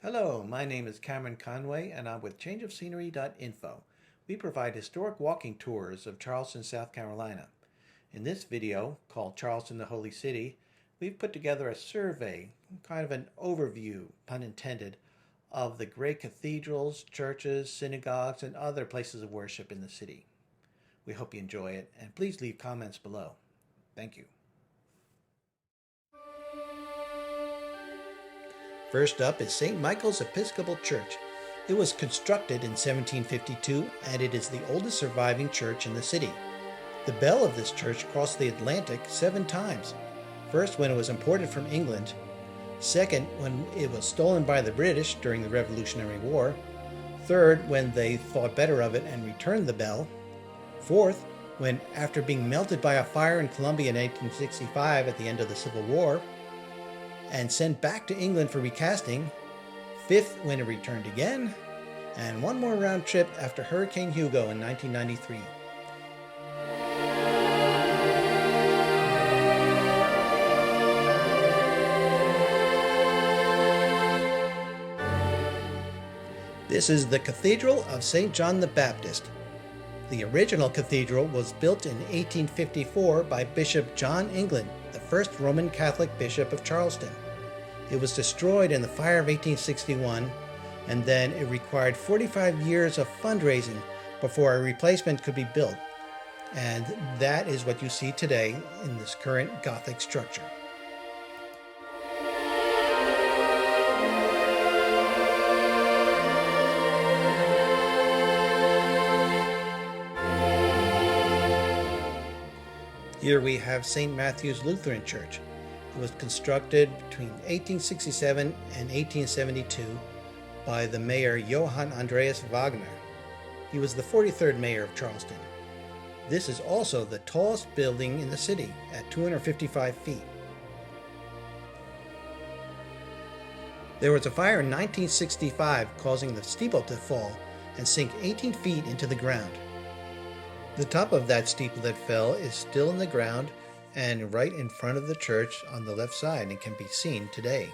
Hello, my name is Cameron Conway and I'm with changeofscenery.info. We provide historic walking tours of Charleston, South Carolina. In this video, called Charleston the Holy City, we've put together a survey, kind of an overview, pun intended, of the great cathedrals, churches, synagogues, and other places of worship in the city. We hope you enjoy it, and please leave comments below. Thank you. First up is St. Michael's Episcopal Church. It was constructed in 1752 and it is the oldest surviving church in the city. The bell of this church crossed the Atlantic 7 times. First when it was imported from England, second when it was stolen by the British during the Revolutionary War, third when they thought better of it and returned the bell, fourth when, after being melted by a fire in Columbia in 1865 at the end of the Civil War, and sent back to England for recasting, fifth when it returned again, and one more round trip after Hurricane Hugo in 1993. This is the Cathedral of St. John the Baptist. The original cathedral was built in 1854 by Bishop John England, the first Roman Catholic bishop of Charleston. It was destroyed in the fire of 1861, and then it required 45 years of fundraising before a replacement could be built. And that is what you see today in this current Gothic structure. Here we have St. Matthew's Lutheran Church. It was constructed between 1867 and 1872 by the mayor Johann Andreas Wagner. He was the 43rd mayor of Charleston. This is also the tallest building in the city at 255 feet. There was a fire in 1965 causing the steeple to fall and sink 18 feet into the ground. The top of that steeple that fell is still in the ground and right in front of the church on the left side and can be seen today.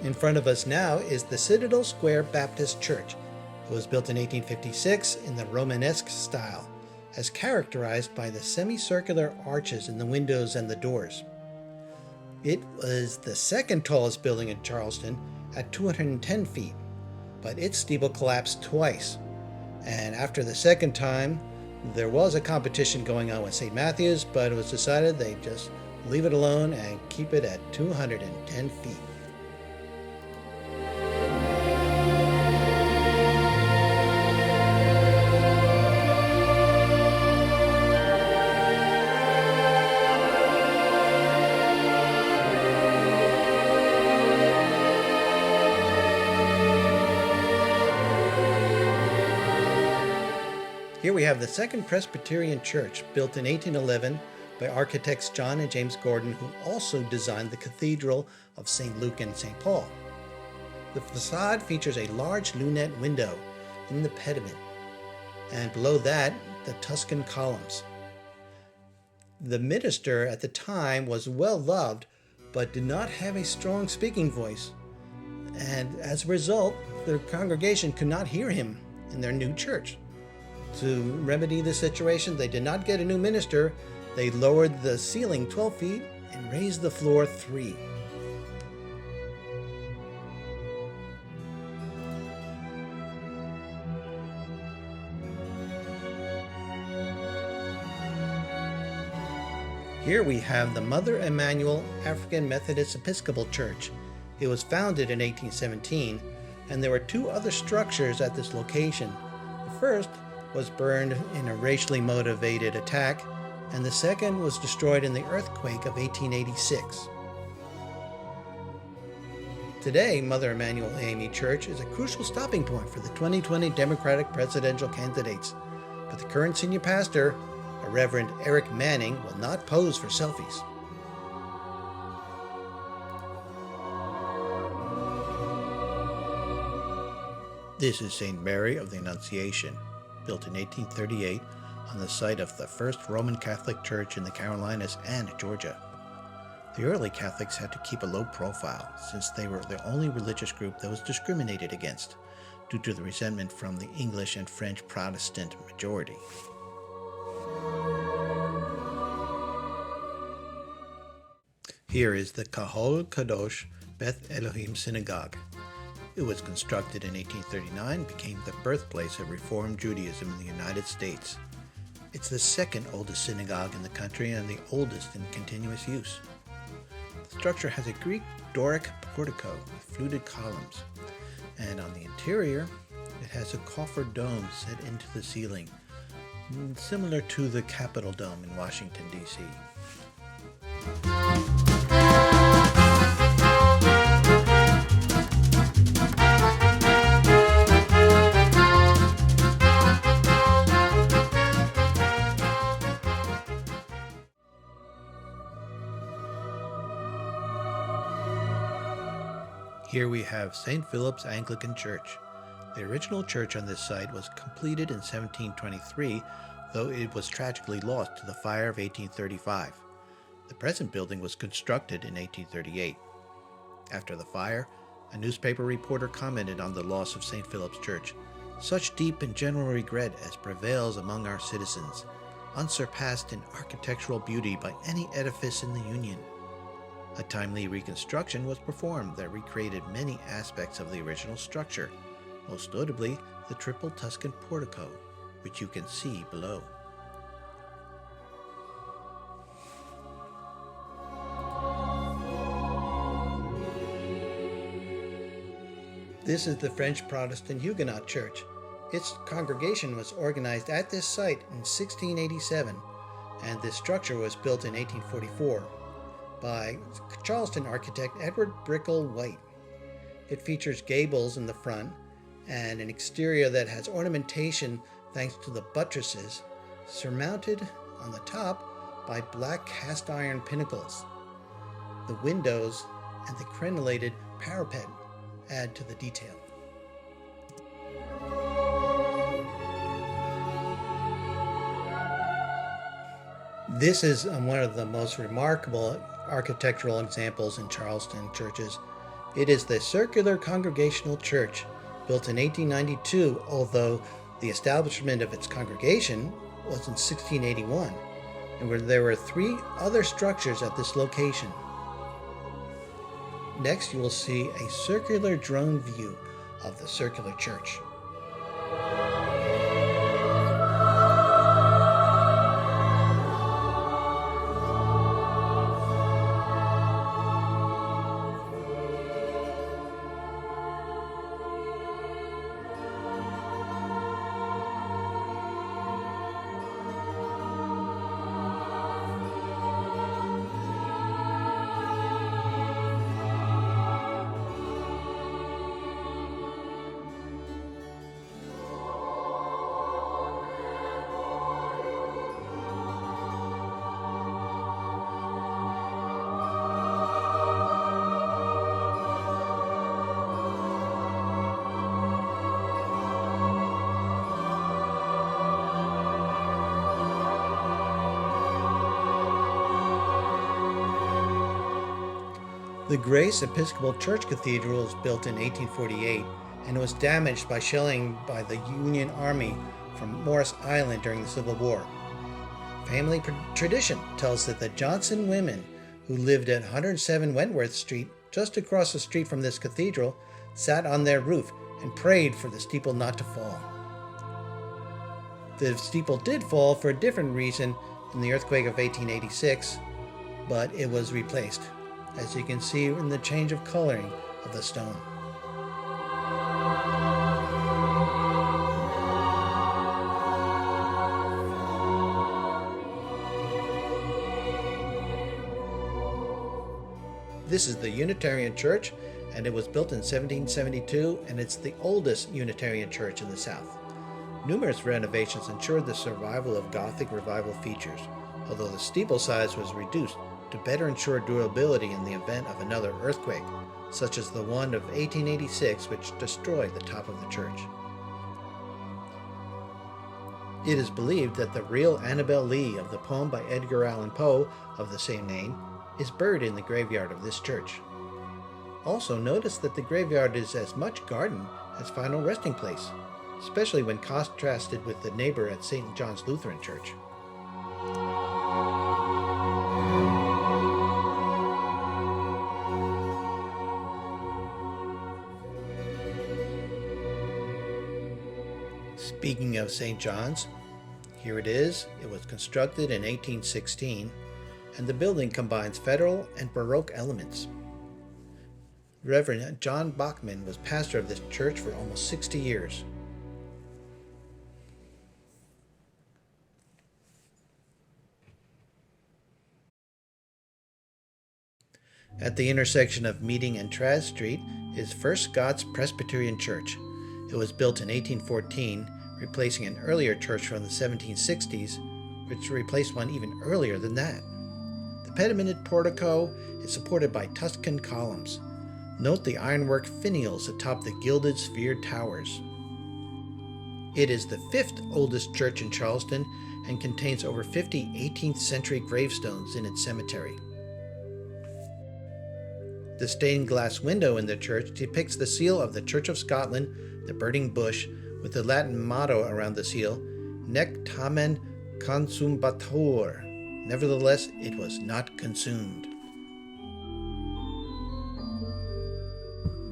In front of us now is the Citadel Square Baptist Church. It was built in 1856 in the Romanesque style, as characterized by the semicircular arches in the windows and the doors. It was the second tallest building in Charleston at 210 feet, but its steeple collapsed twice. And after the second time, there was a competition going on with St. Matthew's, but it was decided they'd just leave it alone and keep it at 210 feet. Here we have the Second Presbyterian Church, built in 1811 by architects John and James Gordon, who also designed the Cathedral of St. Luke and St. Paul. The facade features a large lunette window in the pediment, and below that, the Tuscan columns. The minister at the time was well loved, but did not have a strong speaking voice, and as a result, the congregation could not hear him in their new church. To remedy the situation, they did not get a new minister. They lowered the ceiling 12 feet and raised the floor 3. Here we have the Mother Emanuel African Methodist Episcopal Church. It was founded in 1817, and there were 2 other structures at this location. The first was burned in a racially motivated attack, and the second was destroyed in the earthquake of 1886. Today, Mother Emanuel AME Church is a crucial stopping point for the 2020 Democratic presidential candidates, but the current senior pastor, a Reverend Eric Manning will not pose for selfies. This is St. Mary of the Annunciation, built in 1838 on the site of the first Roman Catholic Church in the Carolinas and Georgia. The early Catholics had to keep a low profile since they were the only religious group that was discriminated against due to the resentment from the English and French Protestant majority. Here is the Kahol Kadosh Beth Elohim Synagogue. It was constructed in 1839 and became the birthplace of Reform Judaism in the United States. It's the second oldest synagogue in the country and the oldest in continuous use. The structure has a Greek Doric portico with fluted columns, and on the interior it has a coffered dome set into the ceiling, similar to the Capitol Dome in Washington, D.C. Here we have St. Philip's Anglican Church. The original church on this site was completed in 1723, though it was tragically lost to the fire of 1835. The present building was constructed in 1838. After the fire, a newspaper reporter commented on the loss of St. Philip's Church. Such deep and general regret as prevails among our citizens, unsurpassed in architectural beauty by any edifice in the Union. A timely reconstruction was performed that recreated many aspects of the original structure, most notably the triple Tuscan portico, which you can see below. This is the French Protestant Huguenot Church. Its congregation was organized at this site in 1687, and this structure was built in 1844. By Charleston architect Edward Brickell White. It features gables in the front and an exterior that has ornamentation thanks to the buttresses, surmounted on the top by black cast iron pinnacles. The windows and the crenellated parapet add to the detail. This is one of the most remarkable architectural examples in Charleston churches. It is the circular congregational church, built in 1892, although the establishment of its congregation was in 1681, and where there were 3 other structures at this location. Next, you will see a circular drone view of the circular church. The Grace Episcopal Church Cathedral was built in 1848 and was damaged by shelling by the Union Army from Morris Island during the Civil War. Family tradition tells that the Johnson women who lived at 107 Wentworth Street, just across the street from this cathedral, sat on their roof and prayed for the steeple not to fall. The steeple did fall for a different reason in the earthquake of 1886, but it was replaced, as you can see in the change of coloring of the stone. This is the Unitarian Church, and it was built in 1772, and it's the oldest Unitarian church in the South. Numerous renovations ensured the survival of Gothic revival features, although the steeple size was reduced to better ensure durability in the event of another earthquake, such as the one of 1886 which destroyed the top of the church. It is believed that the real Annabel Lee of the poem by Edgar Allan Poe of the same name is buried in the graveyard of this church. Also, notice that the graveyard is as much garden as final resting place, especially when contrasted with the neighbor at St. John's Lutheran Church. Speaking of St. John's, here it is. It was constructed in 1816, and the building combines Federal and Baroque elements. Reverend John Bachman was pastor of this church for almost 60 years. At the intersection of Meeting and Traz Street is First Scots Presbyterian Church. It was built in 1814, replacing an earlier church from the 1760s, which replaced one even earlier than that. The pedimented portico is supported by Tuscan columns. Note the ironwork finials atop the gilded sphered towers. It is the fifth oldest church in Charleston and contains over 50 18th century gravestones in its cemetery. The stained glass window in the church depicts the seal of the Church of Scotland, the burning bush, with the Latin motto around the seal, Nec tamen consumatur. Nevertheless, it was not consumed.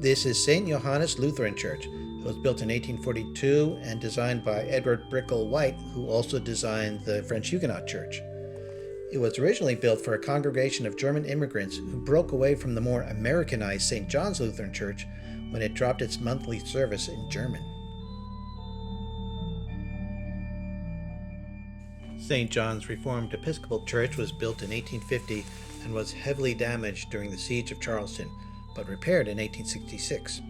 This is St. Johannes Lutheran Church. It was built in 1842 and designed by Edward Brickell White, who also designed the French Huguenot Church. It was originally built for a congregation of German immigrants who broke away from the more Americanized St. John's Lutheran Church when it dropped its monthly service in German. St. John's Reformed Episcopal Church was built in 1850 and was heavily damaged during the Siege of Charleston, but repaired in 1866.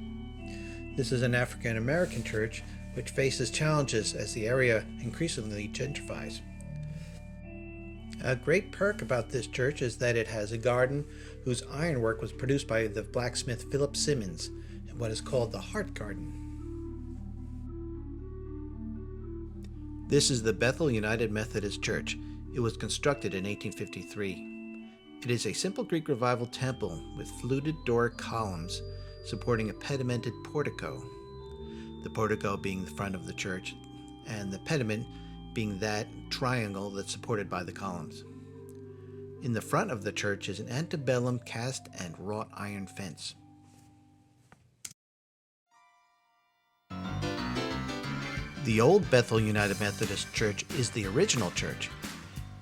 This is an African American church which faces challenges as the area increasingly gentrifies. A great perk about this church is that it has a garden whose ironwork was produced by the blacksmith Philip Simmons in what is called the Heart Garden. This is the Bethel United Methodist Church. It was constructed in 1853. It is a simple Greek Revival temple with fluted door columns supporting a pedimented portico, the portico being the front of the church, and the pediment being that triangle that's supported by the columns. In the front of the church is an antebellum cast and wrought iron fence. The old Bethel United Methodist Church is the original church.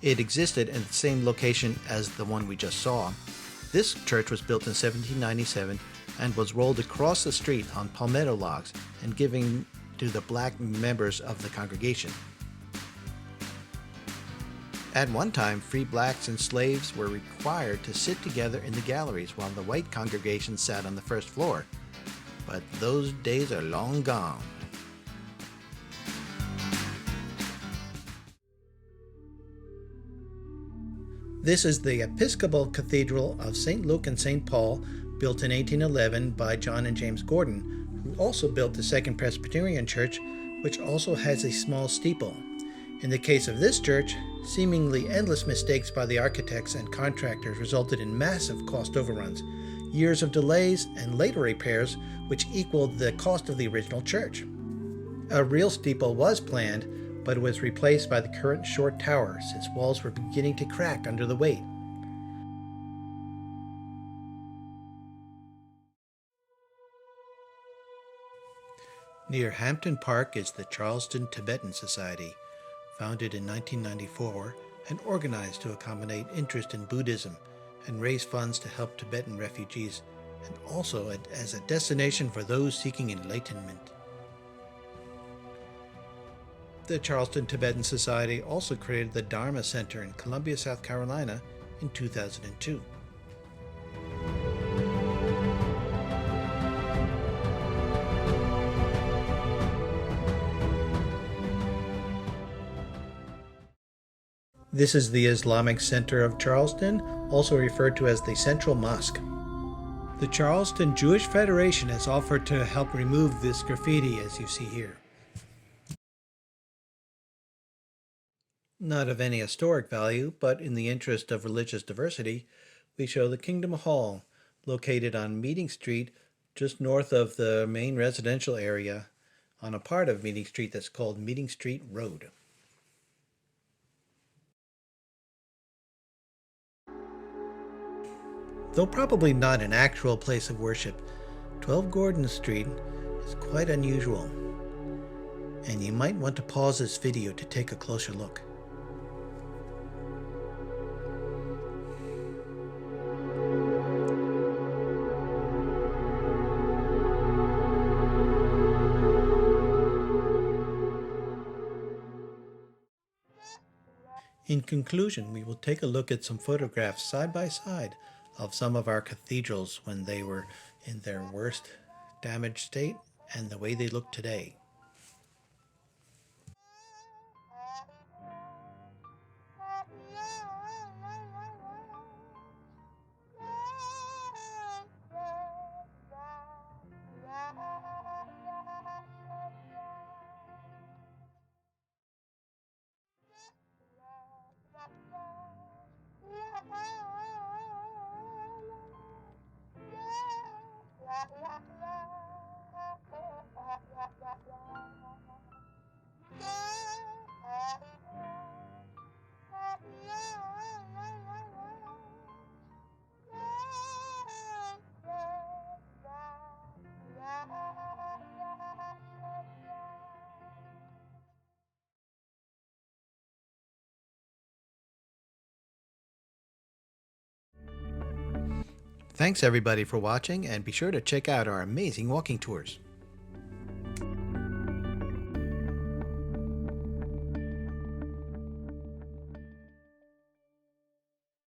It existed in the same location as the one we just saw. This church was built in 1797 and was rolled across the street on palmetto logs and given to the black members of the congregation. At one time, free blacks and slaves were required to sit together in the galleries while the white congregation sat on the first floor. But those days are long gone. This is the Episcopal Cathedral of St. Luke and St. Paul, built in 1811 by John and James Gordon, who also built the Second Presbyterian Church, which also has a small steeple. In the case of this church, seemingly endless mistakes by the architects and contractors resulted in massive cost overruns, years of delays, and later repairs which equaled the cost of the original church. A real steeple was planned, but it was replaced by the current short tower since walls were beginning to crack under the weight. Near Hampton Park is the Charleston Tibetan Society, founded in 1994 and organized to accommodate interest in Buddhism and raise funds to help Tibetan refugees, and also as a destination for those seeking enlightenment. The Charleston Tibetan Society also created the Dharma Center in Columbia, South Carolina in 2002. This is the Islamic Center of Charleston, also referred to as the Central Mosque. The Charleston Jewish Federation has offered to help remove this graffiti, as you see here. Not of any historic value, but in the interest of religious diversity, we show the Kingdom Hall, located on Meeting Street, just north of the main residential area, on a part of Meeting Street that's called Meeting Street Road. Though probably not an actual place of worship, 12 Gordon Street is quite unusual, and you might want to pause this video to take a closer look. In conclusion, we will take a look at some photographs side by side of some of our cathedrals when they were in their worst damaged state and the way they look today. Thanks everybody for watching, and be sure to check out our amazing walking tours.